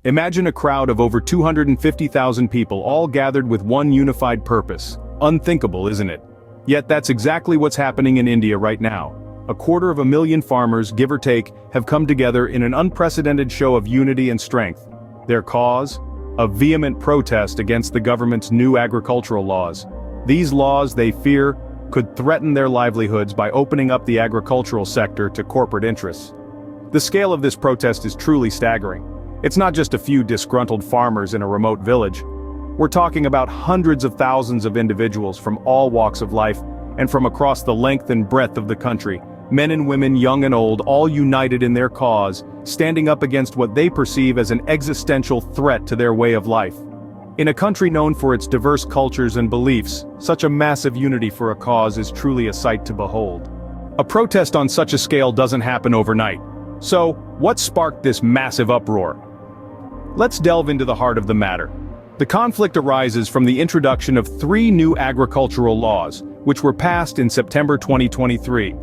Imagine a crowd of over 250,000 people all gathered with one unified purpose. Unthinkable, isn't it? Yet that's exactly what's happening in India right now. 250,000 farmers, give or take, have come together in an unprecedented show of unity and strength. Their cause? A vehement protest against the government's new agricultural laws. These laws, they fear, could threaten their livelihoods by opening up the agricultural sector to corporate interests. The scale of this protest is truly staggering. It's not just a few disgruntled farmers in a remote village. We're talking about hundreds of thousands of individuals from all walks of life and from across the length and breadth of the country, men and women, young and old, all united in their cause, standing up against what they perceive as an existential threat to their way of life. In a country known for its diverse cultures and beliefs, such a massive unity for a cause is truly a sight to behold. A protest on such a scale doesn't happen overnight. So, what sparked this massive uproar? Let's delve into the heart of the matter. The conflict arises from the introduction of 3 new agricultural laws, which were passed in September 2023.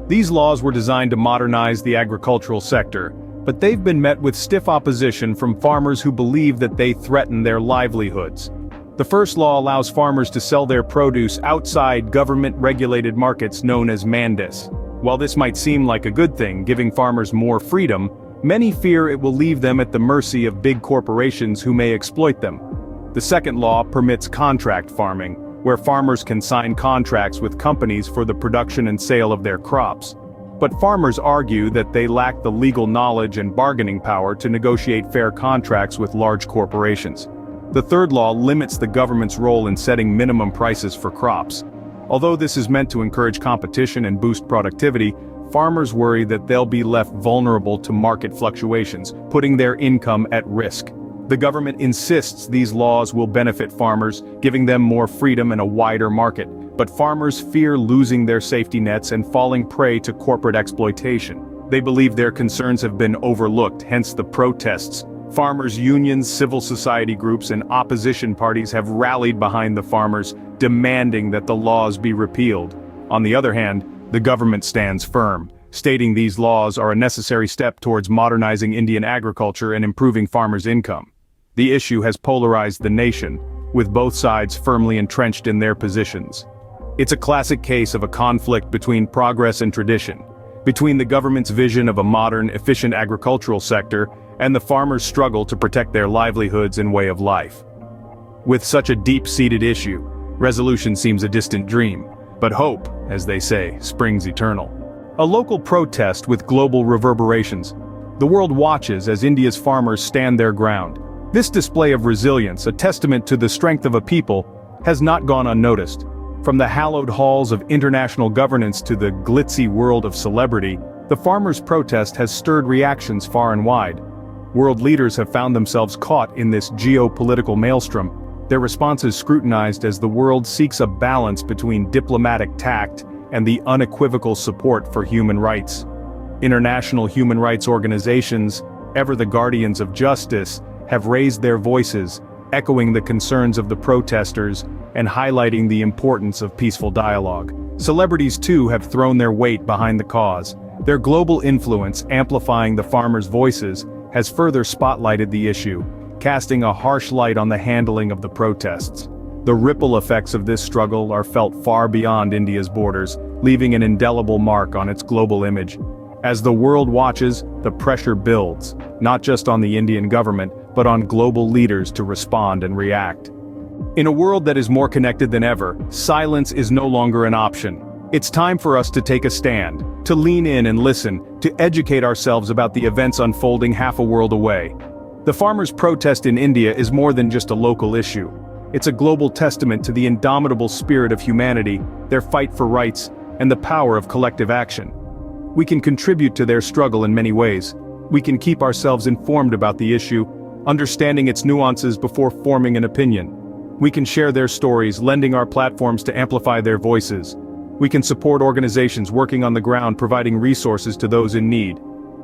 These laws were designed to modernize the agricultural sector, but they've been met with stiff opposition from farmers who believe that they threaten their livelihoods. The first law allows farmers to sell their produce outside government-regulated markets known as mandis. While this might seem like a good thing, giving farmers more freedom, many fear it will leave them at the mercy of big corporations who may exploit them. The second law permits contract farming, where farmers can sign contracts with companies for the production and sale of their crops. But farmers argue that they lack the legal knowledge and bargaining power to negotiate fair contracts with large corporations. The third law limits the government's role in setting minimum prices for crops. Although this is meant to encourage competition and boost productivity, farmers worry that they'll be left vulnerable to market fluctuations, putting their income at risk. The government insists these laws will benefit farmers, giving them more freedom and a wider market. But farmers fear losing their safety nets and falling prey to corporate exploitation. They believe their concerns have been overlooked, hence the protests. Farmers' unions, civil society groups, and opposition parties have rallied behind the farmers, demanding that the laws be repealed. On the other hand, the government stands firm, stating these laws are a necessary step towards modernizing Indian agriculture and improving farmers' income. The issue has polarized the nation, with both sides firmly entrenched in their positions. It's a classic case of a conflict between progress and tradition, between the government's vision of a modern, efficient agricultural sector and the farmers' struggle to protect their livelihoods and way of life. With such a deep-seated issue, resolution seems a distant dream, but hope, as they say, springs eternal. A local protest with global reverberations. The world watches as India's farmers stand their ground. This display of resilience, a testament to the strength of a people, has not gone unnoticed. From the hallowed halls of international governance to the glitzy world of celebrity, the farmers' protest has stirred reactions far and wide. World leaders have found themselves caught in this geopolitical maelstrom, their responses scrutinized as the world seeks a balance between diplomatic tact and the unequivocal support for human rights. International human rights organizations, ever the guardians of justice, have raised their voices, echoing the concerns of the protesters and highlighting the importance of peaceful dialogue. Celebrities too have thrown their weight behind the cause. Their global influence, amplifying the farmers' voices, has further spotlighted the issue, casting a harsh light on the handling of the protests. The ripple effects of this struggle are felt far beyond India's borders, leaving an indelible mark on its global image. As the world watches, the pressure builds, not just on the Indian government, but on global leaders to respond and react. In a world that is more connected than ever, silence is no longer an option. It's time for us to take a stand, to lean in and listen, to educate ourselves about the events unfolding half a world away. The farmers' protest in India is more than just a local issue. It's a global testament to the indomitable spirit of humanity, their fight for rights, and the power of collective action. We can contribute to their struggle in many ways. We can keep ourselves informed about the issue, understanding its nuances before forming an opinion. We can share their stories, lending our platforms to amplify their voices. We can support organizations working on the ground, providing resources to those in need.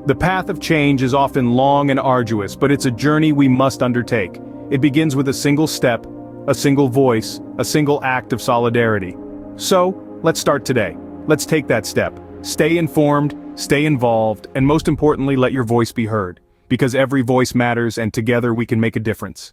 The path of change is often long and arduous, but it's a journey we must undertake. It begins with a single step, a single voice, a single act of solidarity. So, let's start today. Let's take that step. Stay informed, stay involved, and most importantly, let your voice be heard. Because every voice matters and together we can make a difference.